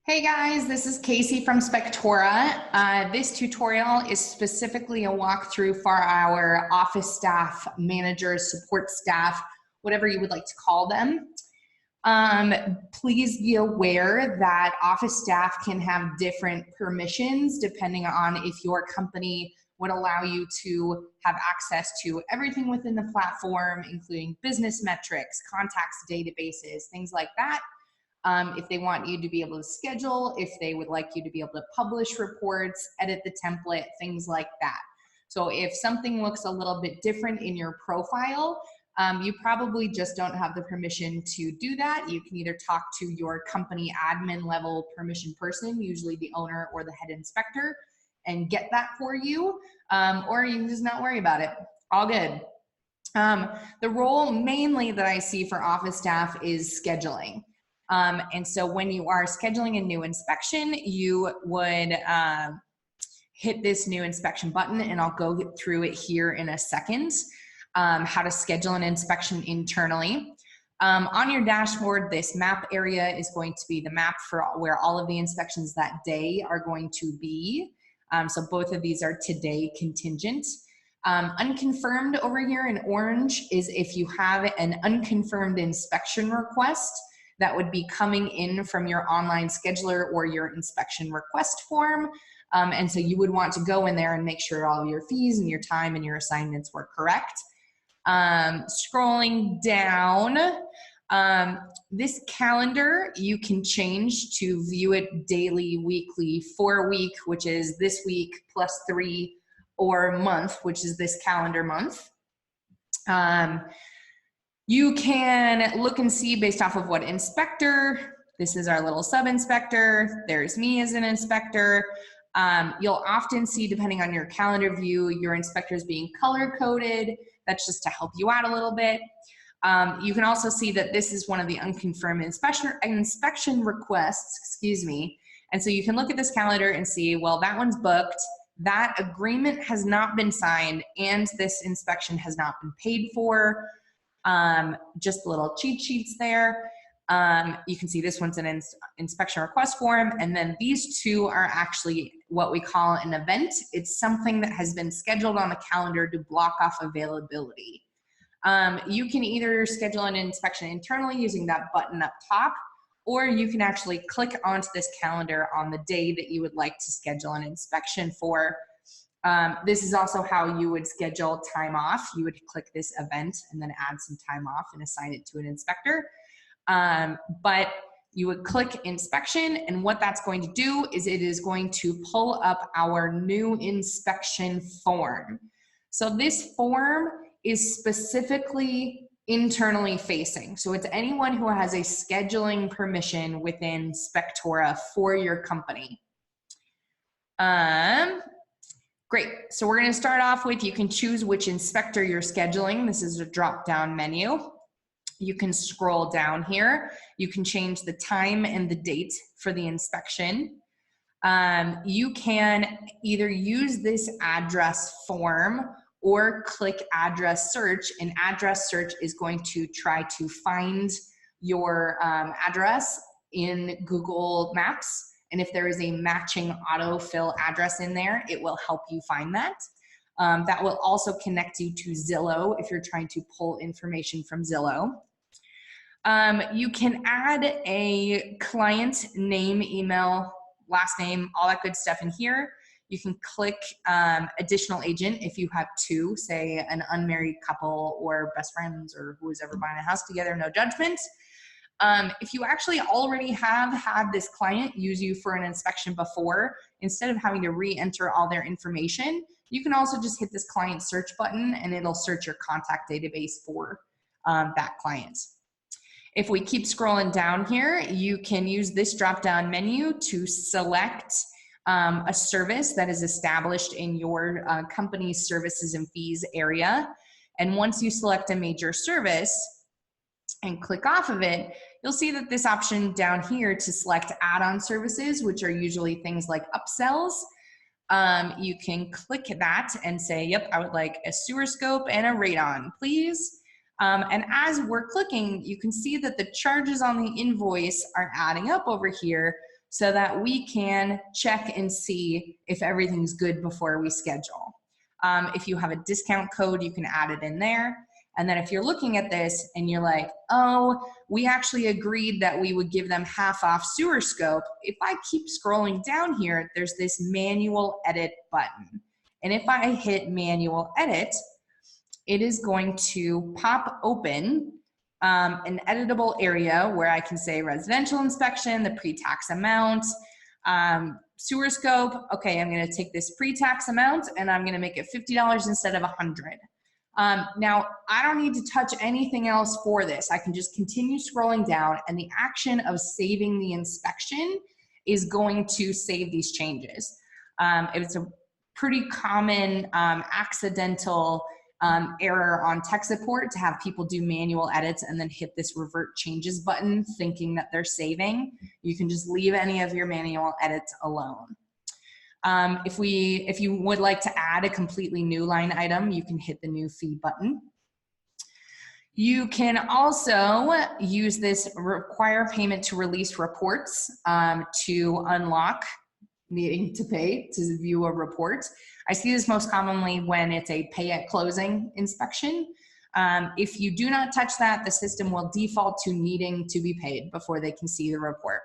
Hey guys, this is Casey from Spectora. This tutorial is specifically a walkthrough for our office staff, managers, support staff, whatever you would like to call them. Please be aware that office staff can have different permissions depending on if your company would allow you to have access to everything within the platform, including business metrics, contacts, databases, things like that. If they want you to be able to schedule, if they would like you to be able to publish reports, edit the template, things like that. So if something looks a little bit different in your profile, you probably just don't have the permission to do that. You can either talk to your company admin level permission person, usually the owner or the head inspector, and get that for you, or you can just not worry about it. All good. The role mainly that I see for office staff is scheduling. And so when you are scheduling a new inspection, you would hit this new inspection button, and I'll go through it here in a second, how to schedule an inspection internally. On your dashboard, this map area is going to be the map for where all of the inspections that day are going to be. So both of these are today contingent. Unconfirmed over here in orange is if you have an unconfirmed inspection request that would be coming in from your online scheduler or your inspection request form. And so you would want to go in there and make sure all of your fees and your time and your assignments were correct. Scrolling down, this calendar you can change to view it daily, weekly, for a week, which is this week plus 3, or month, which is this calendar month. You can look and see based off of what inspector. This is our little sub-inspector. There's me as an inspector. You'll often see, depending on your calendar view, your inspectors being color-coded. That's just to help you out a little bit. You can also see that this is one of the unconfirmed inspection requests, excuse me. And so you can look at this calendar and see, well, that one's booked, that agreement has not been signed, and this inspection has not been paid for. Just little cheat sheets there. You can see this one's an inspection request form, and then these two are actually what we call an event. It's something that has been scheduled on the calendar to block off availability. You can either schedule an inspection internally using that button up top, or you can actually click onto this calendar on the day that you would like to schedule an inspection for. This is also how you would schedule time off. You would click this event and then add some time off and assign it to an inspector. But you would click inspection, and what that's going to do is it is going to pull up our new inspection form. So this form is specifically internally facing. So it's anyone who has a scheduling permission within Spectora for your company. Great, so we're gonna start off with, you can choose which inspector you're scheduling. This is a drop-down menu. You can scroll down here. You can change the time and the date for the inspection. You can either use this address form or click address search, and address search is going to try to find your address in Google Maps. And if there is a matching autofill address in there, it will help you find that. That will also connect you to Zillow if you're trying to pull information from Zillow. You can add a client name, email, last name, all that good stuff in here. You can click additional agent if you have two, say an unmarried couple or best friends or who is ever buying a house together, no judgment. If you actually already have had this client use you for an inspection before, instead of having to re-enter all their information, you can also just hit this client search button and it'll search your contact database for that client. If we keep scrolling down here, you can use this drop-down menu to select a service that is established in your company's services and fees area. And once you select a major service and click off of it, you'll see that this option down here to select add-on services, which are usually things like upsells, you can click that and say, yep, I would like a sewer scope and a radon, please. And as we're clicking, you can see that the charges on the invoice are adding up over here. so that we can check and see if everything's good before we schedule. If you have a discount code, you can add it in there. And then if you're looking at this and you're like, oh, we actually agreed that we would give them half off sewer scope. If I keep scrolling down here, there's this manual edit button. And if I hit manual edit, it is going to pop open an editable area where I can say residential inspection, the pre-tax amount, sewer scope. Okay, I'm gonna take this pre-tax amount and I'm gonna make it $50 instead of $100. Now, I don't need to touch anything else for this. I can just continue scrolling down, and the action of saving the inspection is going to save these changes. It's a pretty common accidental error on tech support to have people do manual edits and then hit this revert changes button thinking that they're saving. You can just leave any of your manual edits alone. If you would like to add a completely new line item, you can hit the new fee button. You can also use this require payment to release reports to unlock needing to pay to view a report. I see this most commonly when it's a pay at closing inspection. If you do not touch that, the system will default to needing to be paid before they can see the report.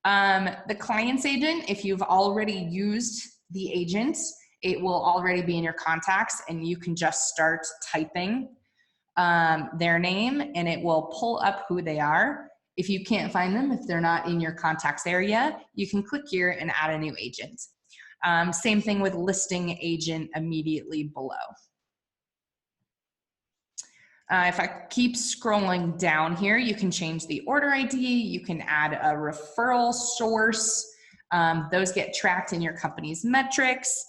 The client's agent, if you've already used the agent, it will already be in your contacts and you can just start typing their name and it will pull up who they are. If you can't find them, if they're not in your contacts area, you can click here and add a new agent. Same thing with listing agent immediately below. If I keep scrolling down here, you can change the order ID, you can add a referral source. Those get tracked in your company's metrics.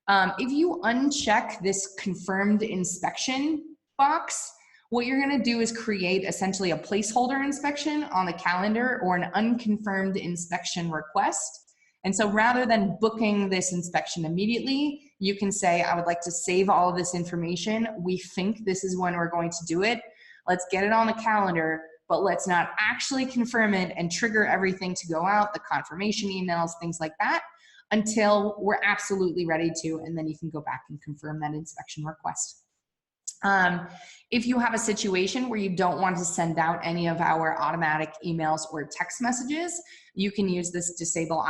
If you uncheck this confirmed inspection box, what you're gonna do is create essentially a placeholder inspection on the calendar or an unconfirmed inspection request. And so rather than booking this inspection immediately, you can say, I would like to save all of this information. We think this is when we're going to do it. Let's get it on the calendar, but let's not actually confirm it and trigger everything to go out, the confirmation emails, things like that, until we're absolutely ready to, and then you can go back and confirm that inspection request. If you have a situation where you don't want to send out any of our automatic emails or text messages, you can use this disable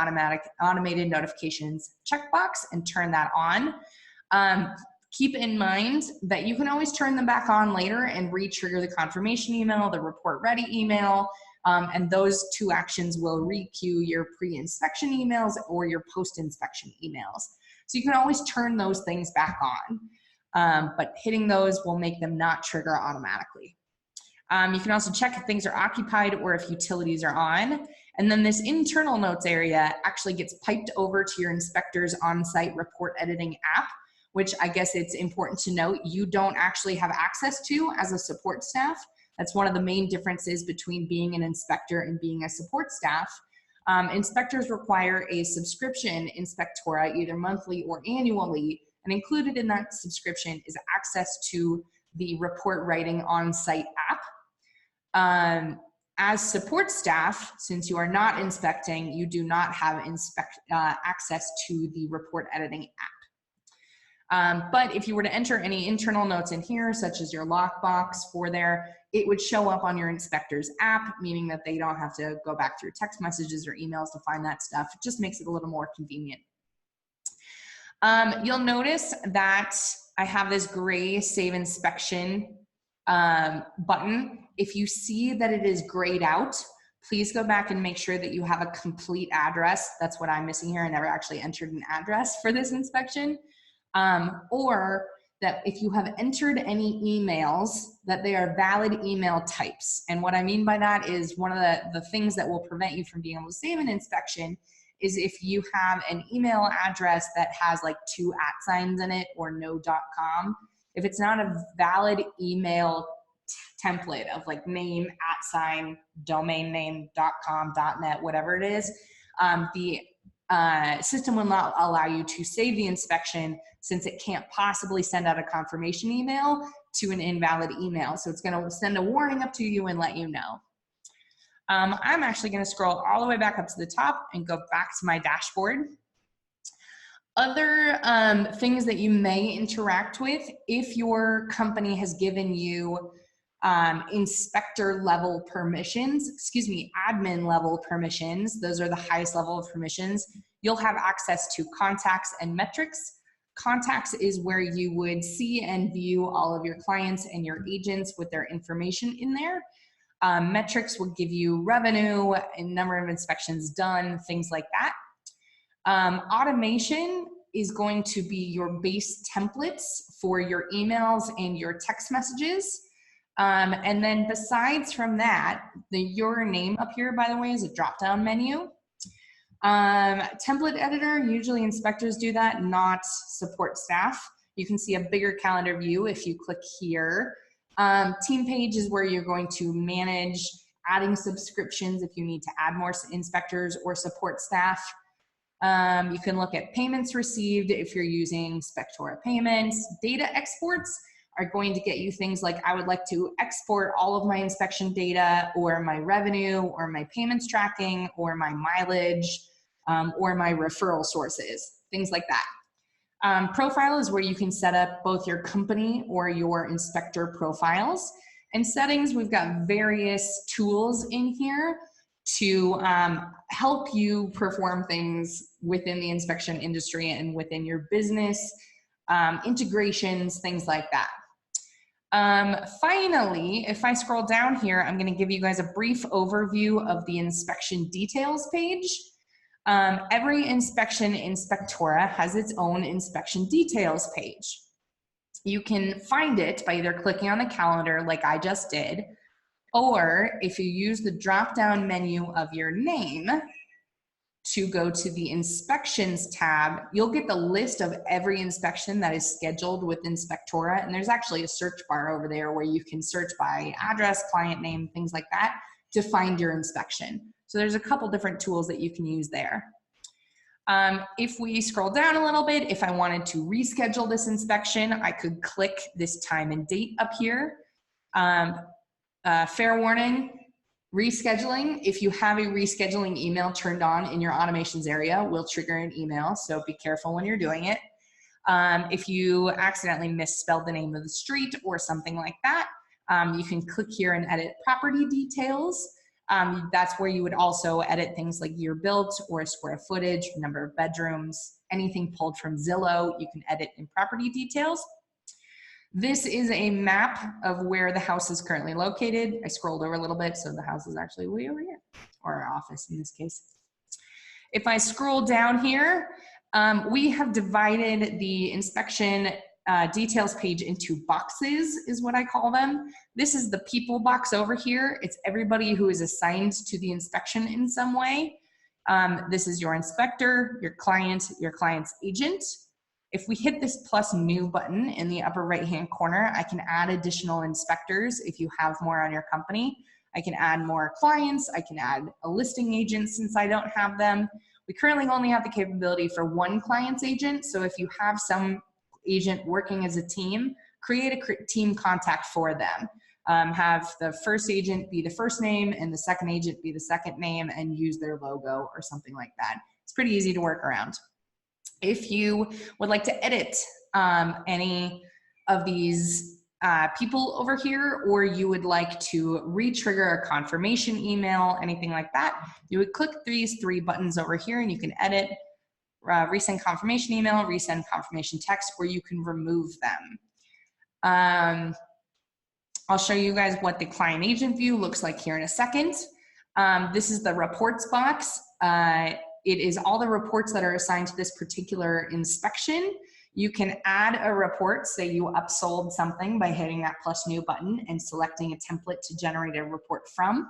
automated notifications checkbox and turn that on. Keep in mind that you can always turn them back on later and re-trigger the confirmation email, the report ready email, and those two actions will re-queue your pre-inspection emails or your post-inspection emails. So you can always turn those things back on. But hitting those will make them not trigger automatically. You can also check if things are occupied or if utilities are on. And then this internal notes area actually gets piped over to your inspector's on-site report editing app, which I guess it's important to note you don't actually have access to as a support staff. That's one of the main differences between being an inspector and being a support staff. Inspectors require a subscription in Spectora, either monthly or annually, and included in that subscription is access to the report writing on-site app. As support staff, since you are not inspecting, you do not have access to the report editing app. But if you were to enter any internal notes in here, such as your lockbox for there, it would show up on your inspector's app, meaning that they don't have to go back through text messages or emails to find that stuff. It just makes it a little more convenient. You'll notice that I have this gray save inspection button. If you see that it is grayed out, please go back and make sure that you have a complete address. That's what I'm missing here. I never actually entered an address for this inspection. Or that if you have entered any emails, that they are valid email types. And what I mean by that is one of the things that will prevent you from being able to save an inspection is if you have an email address that has like 2 @ in it or no.com. If it's not a valid email template of like name, @ domain name, .com, .net, whatever it is, the system will not allow you to save the inspection since it can't possibly send out a confirmation email to an invalid email. So it's going to send a warning up to you and let you know. I'm actually going to scroll all the way back up to the top and go back to my dashboard. Other things that you may interact with if your company has given you inspector level permissions, admin level permissions. Those are the highest level of permissions. You'll have access to contacts and metrics. Contacts is where you would see and view all of your clients and your agents with their information in there. Metrics will give you revenue and number of inspections done, things like that. Automation is going to be your base templates for your emails and your text messages. And then besides from that, your name up here, by the way, is a drop-down menu. Template editor, usually inspectors do that, not support staff. You can see a bigger calendar view if you click here. Team page is where you're going to manage adding subscriptions if you need to add more inspectors or support staff. You can look at payments received if you're using Spectora payments. Data exports are going to get you things like, I would like to export all of my inspection data or my revenue or my payments tracking or my mileage or my referral sources, things like that. Profile is where you can set up both your company or your inspector profiles. And settings, we've got various tools in here to help you perform things within the inspection industry and within your business, integrations, things like that. Finally, if I scroll down here, I'm going to give you guys a brief overview of the inspection details page. Every inspection in Spectora has its own inspection details page. You can find it by either clicking on the calendar like I just did, or if you use the drop-down menu of your name to go to the inspections tab, you'll get the list of every inspection that is scheduled within Spectora. And there's actually a search bar over there where you can search by address, client name, things like that to find your inspection. So there's a couple different tools that you can use there. If we scroll down a little bit, if I wanted to reschedule this inspection, I could click this time and date up here. Fair warning, rescheduling, if you have a rescheduling email turned on in your automations area, will trigger an email, so be careful when you're doing it. If you accidentally misspelled the name of the street or something like that, you can click here and edit property details. That's where you would also edit things like year built or square footage, number of bedrooms, anything pulled from Zillow, you can edit in property details. This is a map of where the house is currently located. I scrolled over a little bit, so the house is actually way over here, or our office in this case. If I scroll down here, we have divided the inspection details page into boxes, is what I call them. This is the people box over here. It's everybody who is assigned to the inspection in some way. This is your inspector, your client's agent. If we hit this plus new button in the upper right-hand corner, I can add additional inspectors if you have more on your company. I can add more clients. I can add a listing agent since I don't have them. We currently only have the capability for one client's agent. So if you have some agent working as a team, create a team contact for them. Have the first agent be the first name and the second agent be the second name and use their logo or something like that. It's pretty easy to work around. If you would like to edit any of these people over here, or you would like to re-trigger a confirmation email, anything like that, you would click these three buttons over here and you can edit, resend confirmation email, resend confirmation text, or you can remove them. I'll show you guys what the client agent view looks like here in a second. This is the reports box. It is all the reports that are assigned to this particular inspection. You can add a report, say you upsold something by hitting that plus new button and selecting a template to generate a report from.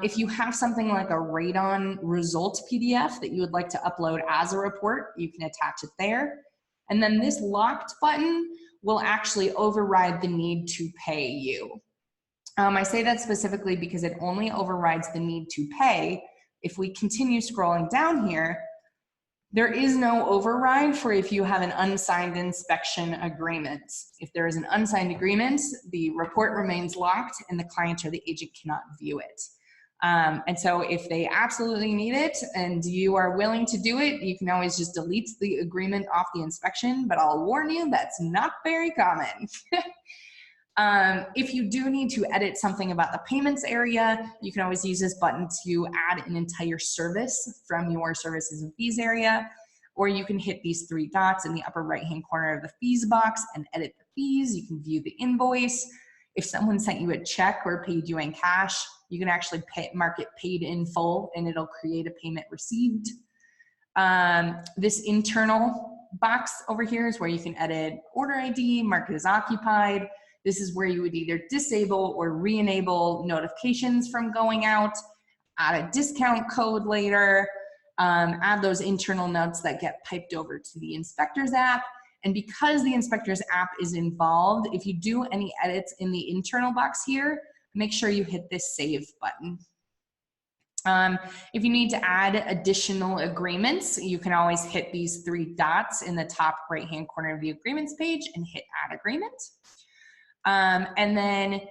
If you have something like a radon result PDF that you would like to upload as a report, you can attach it there. And then this locked button will actually override the need to pay you. I say that specifically because it only overrides the need to pay. If we continue scrolling down here, there is no override for if you have an unsigned inspection agreement. If there is an unsigned agreement, the report remains locked and the client or the agent cannot view it. And so if they absolutely need it and you are willing to do it, you can always just delete the agreement off the inspection, but I'll warn you, that's not very common. If you do need to edit something about the payments area, you can always use this button to add an entire service from your services and fees area, or you can hit these three dots in the upper right-hand corner of the fees box and edit the fees. You can view the invoice. If someone sent you a check or paid you in cash, you can actually mark it paid in full and it'll create a payment received. This internal box over here is where you can edit order ID, mark it as occupied. This is where you would either disable or re-enable notifications from going out, add a discount code later, add those internal notes that get piped over to the inspector's app. And because the inspector's app is involved, if you do any edits in the internal box here, make sure you hit this save button. If you need to add additional agreements, you can always hit these three dots in the top right-hand corner of the agreements page and hit add agreement. And then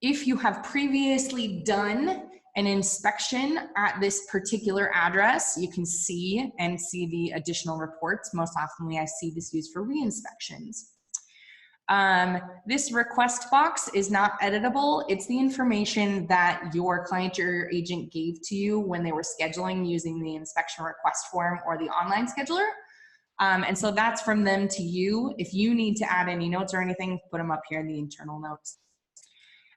if you have previously done an inspection at this particular address, you can see the additional reports. Most often I see this used for re-inspections. This request box is not editable. It's the information that your client or your agent gave to you when they were scheduling using the inspection request form or the online scheduler. And so that's from them to you. If you need to add any notes or anything, put them up here in the internal notes.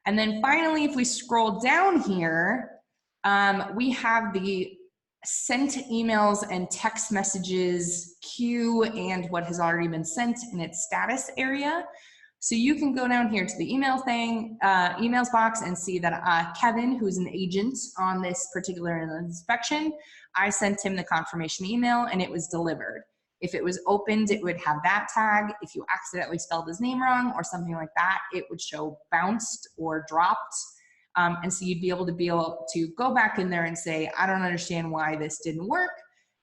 And then finally, if we scroll down here, we have the sent emails and text messages queue and what has already been sent in its status area. So you can go down here to the email emails box and see that Kevin, who's an agent on this particular inspection, I sent him the confirmation email and it was delivered. If it was opened, it would have that tag. If you accidentally spelled his name wrong or something like that, it would show bounced or dropped. And so you'd be able to go back in there and say, I don't understand why this didn't work.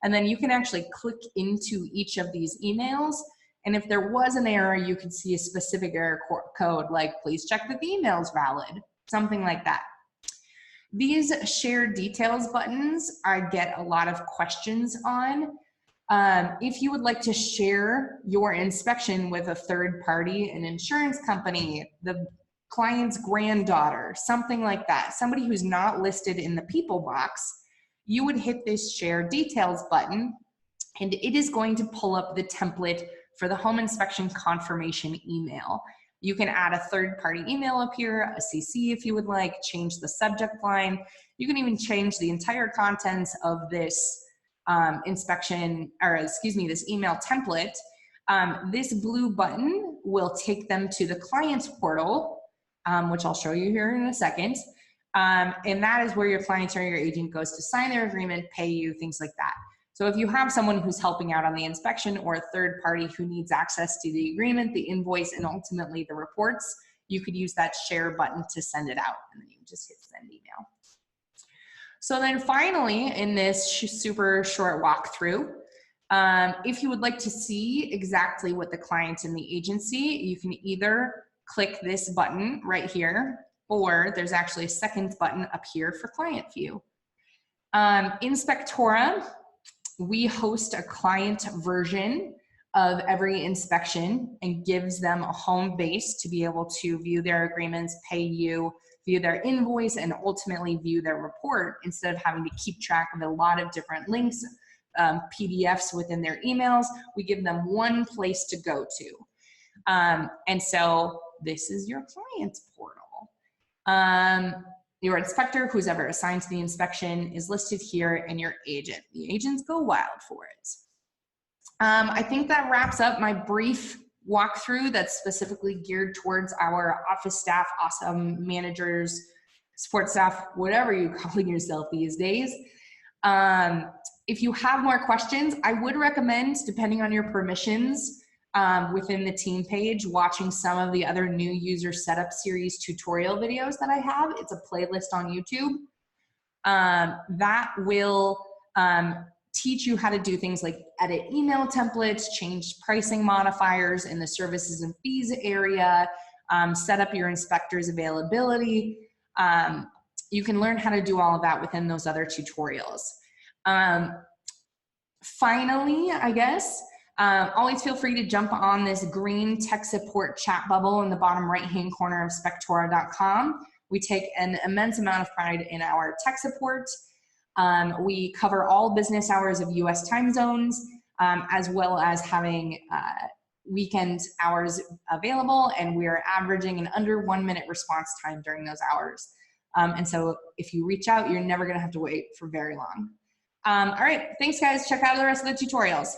And then you can actually click into each of these emails. And if there was an error, you could see a specific error code, like please check that the email is valid, something like that. These share details buttons, I get a lot of questions on. If you would like to share your inspection with a third party, an insurance company, the client's granddaughter, something like that, somebody who's not listed in the people box, you would hit this share details button and it is going to pull up the template for the home inspection confirmation email. You can add a third party email up here, a CC if you would like, change the subject line. You can even change the entire contents of this inspection, or excuse me, this email template. This blue button will take them to the client's portal, which I'll show you here in a second. And that is where your client or your agent goes to sign their agreement, pay you, things like that. So if you have someone who's helping out on the inspection or a third party who needs access to the agreement, the invoice, and ultimately the reports, you could use that share button to send it out, and then you just hit send email. So then finally, in this super short walkthrough, if you would like to see exactly what the client and the agency, you can either click this button right here, or there's actually a second button up here for client view. In Spectora, we host a client version of every inspection and gives them a home base to be able to view their agreements, pay you, view their invoice, and ultimately view their report instead of having to keep track of a lot of different links, PDFs within their emails. We give them one place to go to. And so this is your client's portal. Your inspector, who's ever assigned to the inspection, is listed here, and your agent. The agents go wild for it. I think that wraps up my brief walkthrough that's specifically geared towards our office staff, awesome managers, support staff, whatever you're calling yourself these days. If you have more questions, I would recommend, depending on your permissions, within the team page, watching some of the other new user setup series tutorial videos that I have. It's a playlist on YouTube. That will teach you how to do things like edit email templates, change pricing modifiers in the services and fees area, set up your inspector's availability. you can learn how to do all of that within those other tutorials. Finally, I guess, always feel free to jump on this green tech support chat bubble in the bottom right-hand corner of Spectora.com. We take an immense amount of pride in our tech support. We cover all business hours of US time zones, as well as having weekend hours available, and we are averaging an under 1 minute response time during those hours. And so if you reach out, you're never gonna have to wait for very long. All right, thanks guys. Check out the rest of the tutorials.